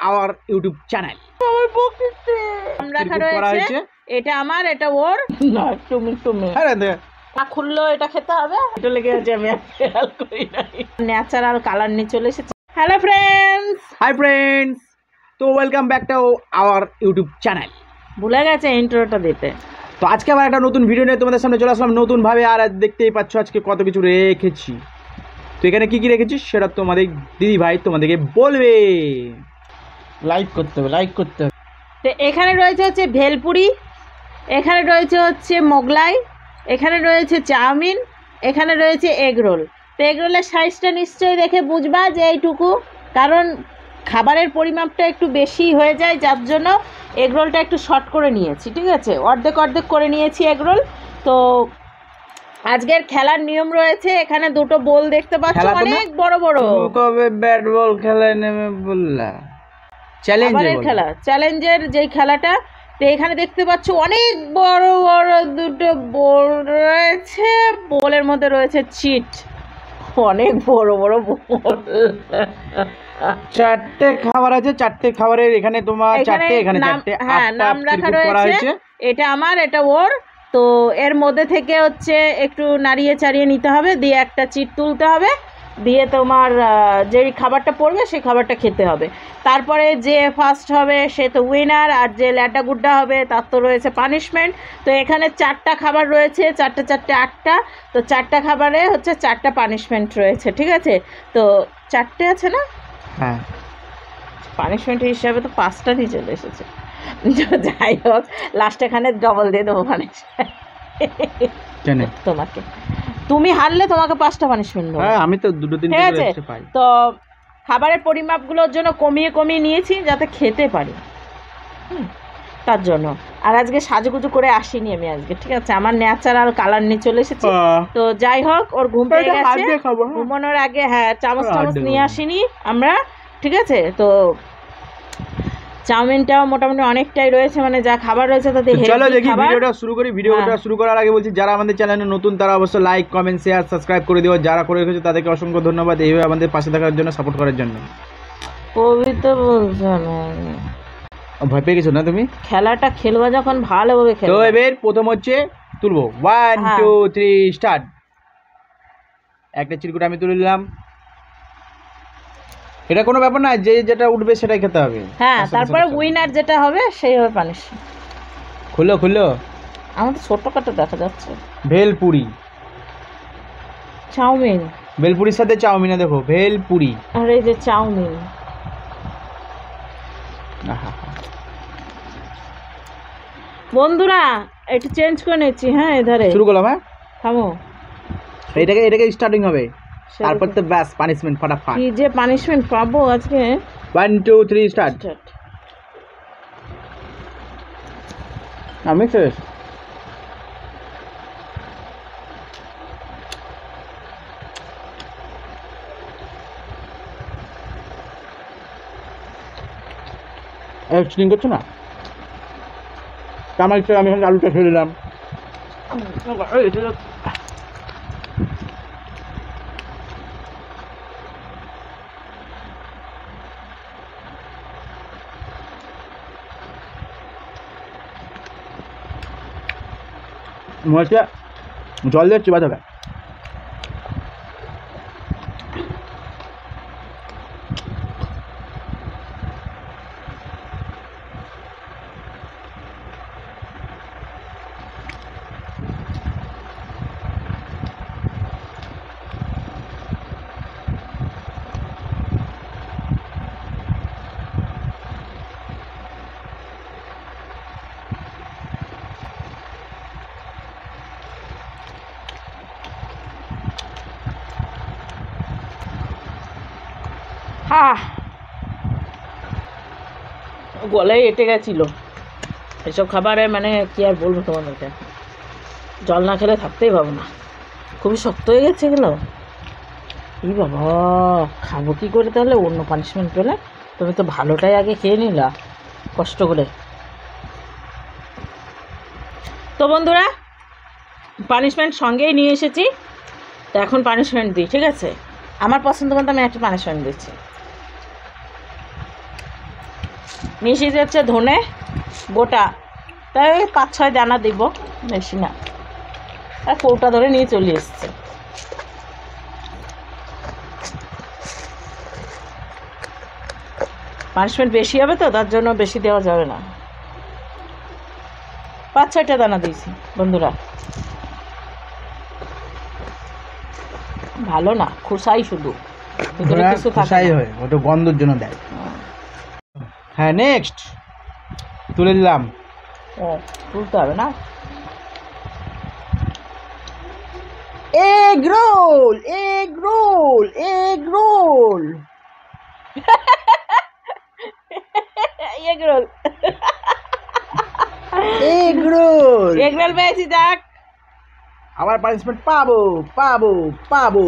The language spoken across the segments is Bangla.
our YouTube channel. রাখা রয়েছে, এটা আমার, এটা ওর না, তুমি খুললো, এটা খেতে হবে, এটা লেগে আছে, আমি খেয়াল করি নাই। ন্যাচারাল কালার নিয়ে চলে এসেছে। হ্যালো ফ্রেন্ডস, হাই ফ্রেন্ডস, তো welcome back to our YouTube channel. ভুলে গেছে ইন্ট্রোটা দিতে। তো আজকে আবার একটা নতুন ভিডিও নিয়ে তোমাদের সামনে চলে আসলাম নতুনভাবে। আর দেখতেই পাচ্ছ আজকে কত কিছু রেখেছি। তো এখানে কি কি রেখেছি সেটা তোমাদের দিদি ভাই তোমাদেরকে বলবে। লাইক করতে হবে, লাইক করতে হবে। তো এখানে রয়েছে হচ্ছে ভেলপুরি, এখানে রয়েছে হচ্ছে মোগলাই, এখানে রয়েছে চাউমিন, এখানে রয়েছে এগ রোল। তো এগ রোলের সাইজটা নিশ্চয়ই দেখে বুঝবা যে এইটুকু, কারণ খাবারের পরিমাপটা একটু বেশি হয়ে যায়, যার জন্য এগ রোলটা একটু শর্ট করে নিয়েছি, ঠিক আছে, অর্ধেক অর্ধেক করে নিয়েছি এগ রোল। তো আজকের খেলার নিয়ম রয়েছে, এখানে দুটো বল দেখতে পাচ্ছ, অনেক বড় বড়। কবে ব্যাট বল খেলায় নেমে বললা? চ্যালেঞ্জের খেলা, চ্যালেঞ্জের যেই খেলাটা। তো এখানে দেখতে পাচ্ছ অনেক বড় বড় দুটো বল রয়েছে, বলের মধ্যে রয়েছে চিট, অনেক বড় বড় বল। চারটে খাবার আছে, চারটে খাবারের এখানে তোমার চারটে, এখানে চারটে, হ্যাঁ, নাম রাখা রয়েছে, এটা আমার, এটা ওর। তো এর মধ্যে থেকে হচ্ছে একটু নাড়িয়ে চাড়িয়ে নিতে হবে, দিয়ে একটা চিট তুলতে হবে, দিয়ে তোমার যেই খাবারটা পড়বে সেই খাবারটা খেতে হবে। তারপরে যে ফার্স্ট হবে সে তো উইনার, আর যে ল্যাডা গুড্ডা হবে তার তো রয়েছে পানিশমেন্ট। তো এখানে চারটা খাবার রয়েছে, চারটে চারটে আটটা। তো চারটা খাবারে হচ্ছে চারটা পানিশমেন্ট রয়েছে, ঠিক আছে। তো চারটে আছে না? হ্যাঁ, পানিশমেন্ট হিসাবে তো পাঁচটা নিয়ে চলে এসেছে। যাই হোক, লাস্টে এখানে ডবল দিয়ে দেবো পানিশমেন্ট তোমাকে। তুমি হারলে তোমাকে 5টা পানিশমেন্ট দেবো। হ্যাঁ, আমি তো দুটো তিনটে ঠিক আছে। পাই। তো খাবারের পরিমাপগুলোর জন্য কমিয়ে কমিয়ে নিয়েছি যাতে খেতে পারি, তার জন্য। আর আজকে সাজুগুজু করে আসিনি আমি আজকে, ঠিক আছে, আমার ন্যাচারাল কালার নিয়ে চলে এসেছি। তো যাই হোক, ওর ঘুম পেয়ে গেছে, ঘুমানোর আগে হ্যাঁ চামচ টামচ নিয়ে আসিনি আমরা, ঠিক আছে। তো চাউমিনটাও মোটামুটি অনেকটাই রয়েছে, মানে যা খাবার রয়েছে তাতে চলো দেখি ভিডিওটা শুরু করি। ভিডিওটা শুরু করার আগে বলছি, যারা আমাদের চ্যানেলে নতুন তারা অবশ্যই লাইক, কমেন্ট, শেয়ার, সাবস্ক্রাইব করে দিও। যারা করে রেখেছে তাদেরকে অসংখ্য ধন্যবাদ, এইভাবে আমাদের পাশে থাকার জন্য, সাপোর্ট করার জন্য। কবিতা বলছো না, ভয় পেয়ে গেছো না তুমি? খেলাটা খেলবা যখন ভালোভাবে খেলবা। তো এবার প্রথম হচ্ছে তুলবো, 1 2 3 স্টার্ট। একটা চিরকুট আমি তুলে নিলাম, এটা কোনো ব্যাপার না, যে যেটা উঠবে সেটাই খেতে হবে। হ্যাঁ, তারপরে উইনার যেটা হবে সেই হবে পানিশ। খুলো খুলো, আমাদের ছোটখাটো দেখা যাচ্ছে। ভেলপুরি, চাউমিন, ভেলপুরির সাথে চাউমিনে দেখো, ভেলপুরি, আর এই যে চাউমিন। বন্ধুরা একটু চেঞ্জ করে নিচ্ছি, হ্যাঁ এধারে শুরু করলাম। হ্যাঁ, থামো, এটাকে স্টার্টিং হবে, তারপর তো ব্যাস পানিশমেন্ট ফটাফট। কি যে পানিশমেন্ট পাবো আজকে। 1 2 3 স্টার্ট। আমি শেষ। চিটিং করছো না? আমার ইচ্ছা আমি এখন আলুটা খেয়ে দিলাম। মনে হচ্ছে জল দিয়ে চিবাতে হবে। গলায় এঁটে গেছিল এসব খাবারে, মানে কি আর বলবো তোমাদেরকে, জল না খেলে থাকতেই পাবো না, খুবই শক্ত হয়ে গেছে এগুলো। এই বাবা, খাবো কি করে তাহলে অন্য পানিশমেন্ট পেলে? তুমি তো ভালোটাই আগে খেয়ে নিলা কষ্ট করে। তো বন্ধুরা, পানিশমেন্ট সঙ্গেই নিয়ে এসেছি, তো এখন পানিশমেন্ট দিই, ঠিক আছে। আমার পছন্দ মতো আমি একটা পানিশমেন্ট দিচ্ছি। মিশিয়ে যাচ্ছে ধনে গোটা, তাই 5-6 দানা দিব, বেশি না। আর কৌটা ধরে নিয়ে চলে এসছে। পানিশমেন্ট বেশি হবে তো, তার জন্য বেশি দেওয়া যাবে না। 5-6টা দানা দিয়েছি বন্ধুরা। ভালো না, খোসাই শুধু, ভিতরে কিছু থাকে খোসাই না। হয়, ওটা গন্ধের জন্য দেয়। হ্যাঁ, নেক্সট তুলে দিলাম। ও, তুলতে হবে না। Egg roll, egg roll, egg roll. Egg roll, egg roll. Egg roll পেয়েছি, যাক। আবার পানিশমেন্ট পাবো পাবো পাবো।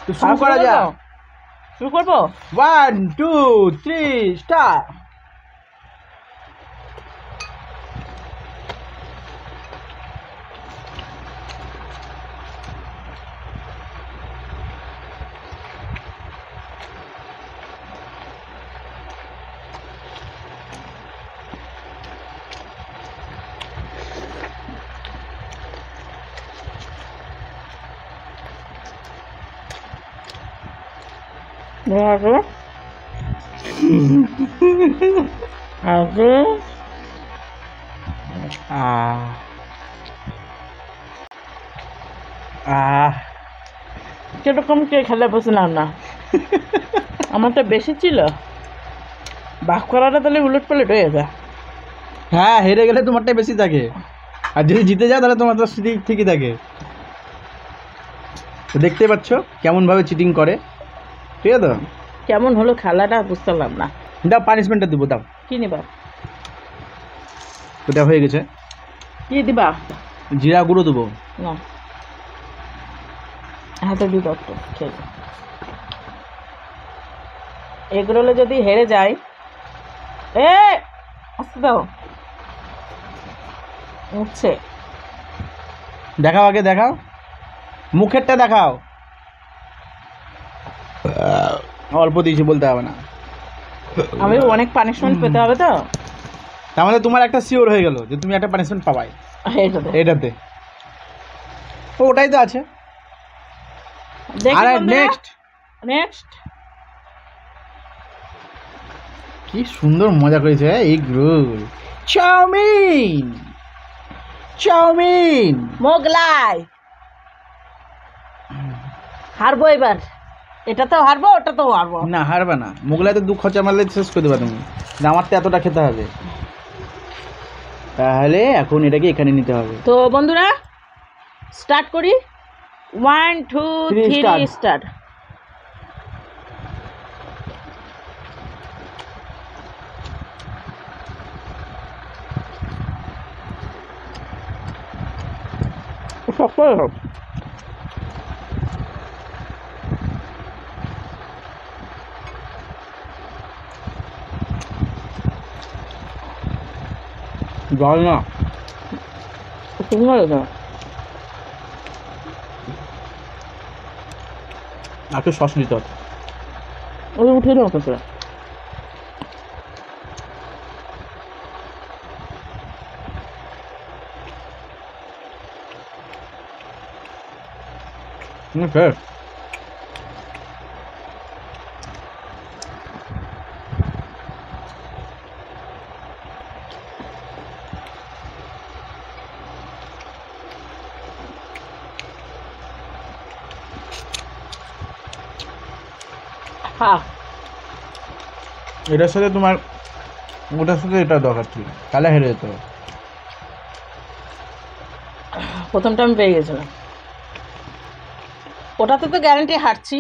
তো শুরু করা যাক। শুরু করবো। 1 2 3 স্টার্ট। আগে আগে কিরকম কে খেলে বসলাম না। আমার তো বেশি ছিল, বাক করাটা তাহলে উলট পালট হয়ে যায়। হ্যাঁ, হেরে গেলে তোমারটাই বেশি থাকে, আর যদি জিতে যাও তাহলে তোমার তো ঠিকই থাকে। তো দেখতে পাচ্ছ কেমন ভাবে চিটিং করে, ঠিক আছে? তো কেমন হলো খেলাটা বুঝতে পারলাম না। দাও, পানিশমেন্টটা দেবো, দাও। কি নিবা? ওটা হয়ে গেছে। কি দিবা? জিরা গুঁড়ো দেবো। না, হাতে দিবা একটু, খেয়ে এগরোলে যদি হেরে যায়, এ আসতে দাও, উঠছে। দেখাও, আগে দেখাও, মুখেরটা দেখাও। অল্প দিয়েছি, বলতে হবে না। আমি অনেক পানিশমেন্ট পেতে হবে তো। তার মানে তোমার একটা শিওর হয়ে গেল যে তুমি একটা পানিশমেন্ট পাবাই এটাতে। ওটাই তো আছে। আর নেক্সট নেক্সট কি সুন্দর মজা করেছে egg roll, chow mein, chow mein, Mughlai. হারবো এবার, এটা তো হারবো, ওটা তো হারবো না। হারবে না, মোগলাই তো 2 খরচা মারলে শেষ করে দেবা তুমি। আমার তো এতটা খেতে হবে, তাহলে এখন এটাকে এখানে নিতে হবে। তো বন্ধুরা স্টার্ট করি। 1 2 3 স্টার্ট। জল না, একটু সস নিতে হবে। উঠে দাও তো। Okay. হ্যাঁ, এটার সাথে তোমার ওটার সাথে এটা দরকার ছিল, তাহলে হেরে যেতে হবে। প্রথমটা আমি পেয়ে গেছিলাম, ওটাতে তো গ্যারান্টি হারছি,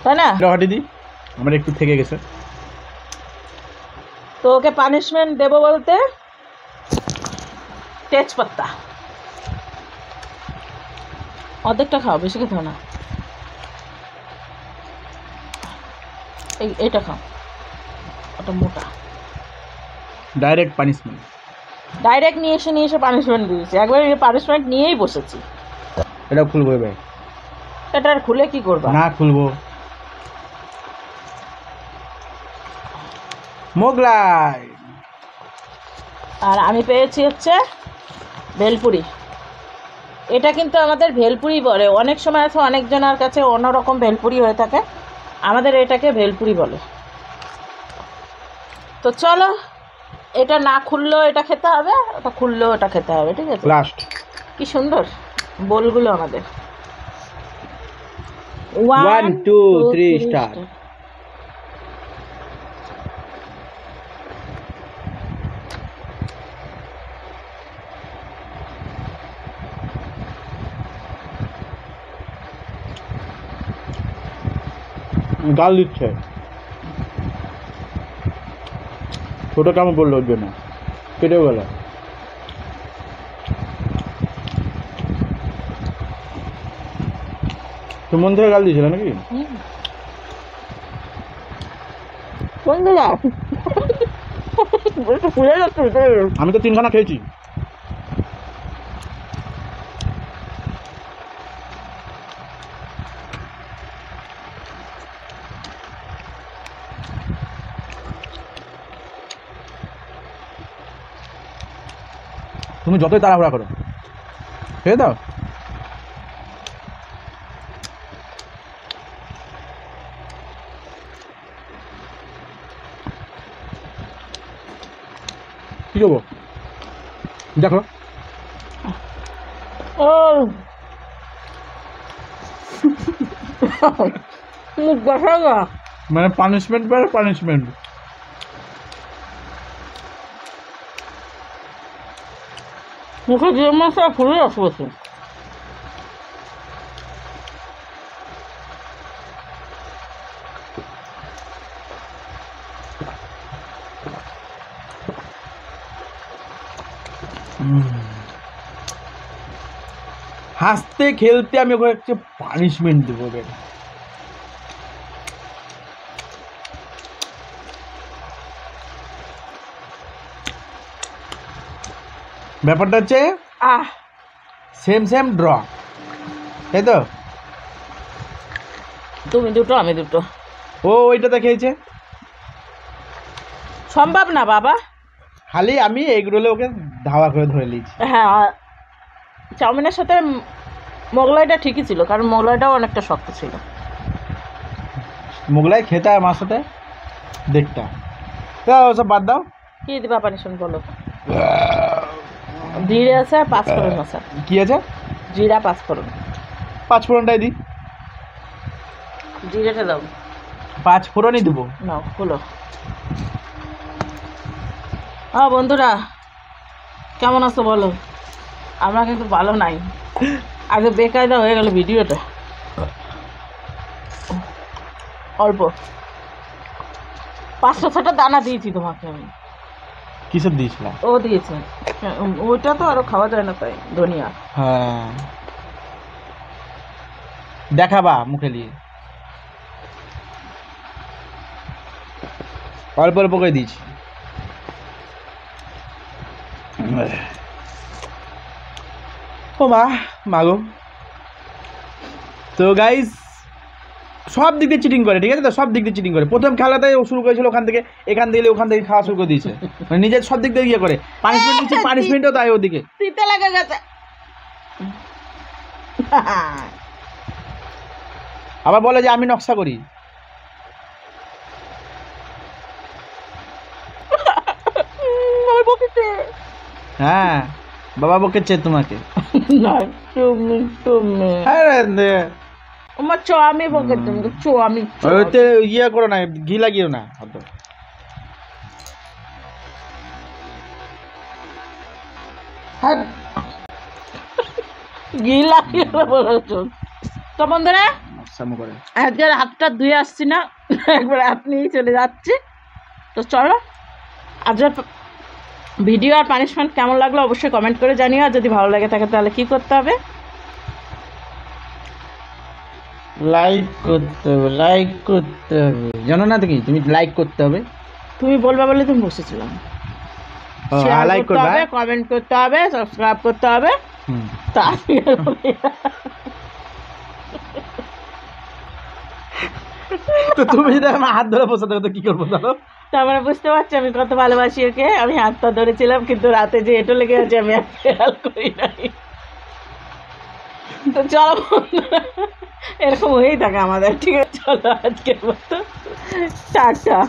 তাই না? এটা হটে দিই, আমার একটু থেকে গেছে। তো ওকে পানিশমেন্ট দেবো বলতে তেজপাতা অর্ধেকটা খাও, বেশি খেতে হবে না। এইটা খাও, ওটা মোটা। ডাইরেক্ট পানিশমেন্ট, ডাইরেক্ট নিয়ে এসে পানিশমেন্ট দিয়েছি, একবার পানিশমেন্ট নিয়েই বসেছি। এটা খুলবো ভাই। এটা আর খুলে কি করবা? না খুলবো। মোগলাই। আর আমি পেয়েছি হচ্ছে ভেলপুরি। এটা কিন্তু আমাদের ভেলপুরি বলে, অনেক সময় আছে অনেকজনের কাছে অন্যরকম ভেলপুরি হয়ে থাকে, আমাদের এটাকে ভেলপুরি বলে। তো চলো, এটা না খুললেও এটা খেতে হবে, ওটা খুললেও এটা খেতে হবে, ঠিক আছে? লাস্ট। কি সুন্দর বোলগুলো আমাদের। 1 2 3 স্টার্ট। গাল দিচ্ছে, ছোট কেমন পড়লো ওর জন্য, কেটেও গেল। তো মন থেকে গাল দিয়েছিল নাকি? আমি তো 3খানা খেয়েছি। তুমি যতই তাড়াহুড়া করো, খেয়ে দাও। কি করবো দেখো। ও মুখ বসা গা, মানে পানিশমেন্ট পর পানিশমেন্ট। মুখে যে মশলা ফুলে আসবে। হাসতে খেলতে আমি ওকে একটা পানিশমেন্ট দেবো। ব্যাপারটা হচ্ছে সেম সেম ড্র, তাই তো? তুমি দুটো আমি দুটো। ও ওইটাতে খেয়েছে, সম্ভব না বাবা। খালি আমি এগরোলে ওকে ধাওয়া করে ধরে নিয়েছি। হ্যাঁ, চাউমিনের সাথে মোগলাইটা ঠিকই ছিল, কারণ মোগলাইটাও অনেকটা শক্ত ছিল। মোগলাই খেতে হয় আমার সাথে দেখতে। ওসব বাদ দাও। কি দিবা পানিশন বলো? জিরে আছে, পাঁচফোড়ন আছে। কি আছে? জিরা, পাঁচফোড়ন। পাঁচফোড়নটাই দিই। জিরেটা দাও। পাঁচফোড়নই দেবো। নাও খুলো। বন্ধুরা কেমন আছো বলো? আমরা কিন্তু ভালো নাই, আগে বেকায়দা হয়ে গেল ভিডিওটা। অল্প 500-600 দানা দিয়েছি তোমাকে আমি। কিসব দিয়েছিলাম? ও দিয়েছে, ওইটা তো আরো খাওয়া যায় না, তাই ধনিয়া। হ্যাঁ, দেখাবা মুখে নিয়ে। অল্প অল্প করে দিয়েছি। ও মাগো। তো গাইস সব দিক দিয়ে চিটিং করে, ঠিক আছে তো? সব দিক দিয়ে চিটিং করে। প্রথম খেলাতে ও শুরু করেছিল ওখান থেকে, এখান থেকে ওখান থেকে খাওয়া শুরু করে দিয়েছে, মানে নিজের সব দিক দিয়ে ইয়ে করে। পানিশমেন্ট দিচ্ছে, পানিশমেন্টও তাই ওদিকে। শীতে লেগে গেছে। আবার বলে যে আমি নকশা করি। হ্যাঁ, বাবা বকেছে তোমাকে। না, তুমি আমার আমি বকে তোমাকে, আমি ওইতে ইয়ে করো না, ঘি লাগিও না হয়তো। ঘি লাগিয়ে বলেছো তো বন্ধুরা। আজকের হাতটা ধুয়ে আসছি না, একবার হাত নিয়েই চলে যাচ্ছি। তো চলো, আজকের ভিডিও আর পানিশমেন্ট কেমন লাগলো অবশ্যই কমেন্ট করে জানিও। আর যদি ভালো লাগে থাকে তাহলে কি করতে হবে? লাইক করতে হবে, লাইক করতে হবে, জানো না? তুমি লাইক করতে হবে। তুমি বলবা বলে তুমি বসেছিলাম। লাইক করতে হবে, কমেন্ট করতে হবে, সাবস্ক্রাইব করতে হবে। তা তো তুমি যদি আমার হাত ধরে বসে থাকো তো কি করবো ধরো? তার মানে বুঝতে পারছি আমি কত ভালোবাসি ওকে। আমি হাতটা ধরেছিলাম কিন্তু রাতে যে এটো লেগে আছে আমি আর খেয়াল করি নাই। তো চলো বন্ধুরা, এরকম হয়েই থাকে আমাদের। ঠিক আছে, চলো আজকের মতো টাটা।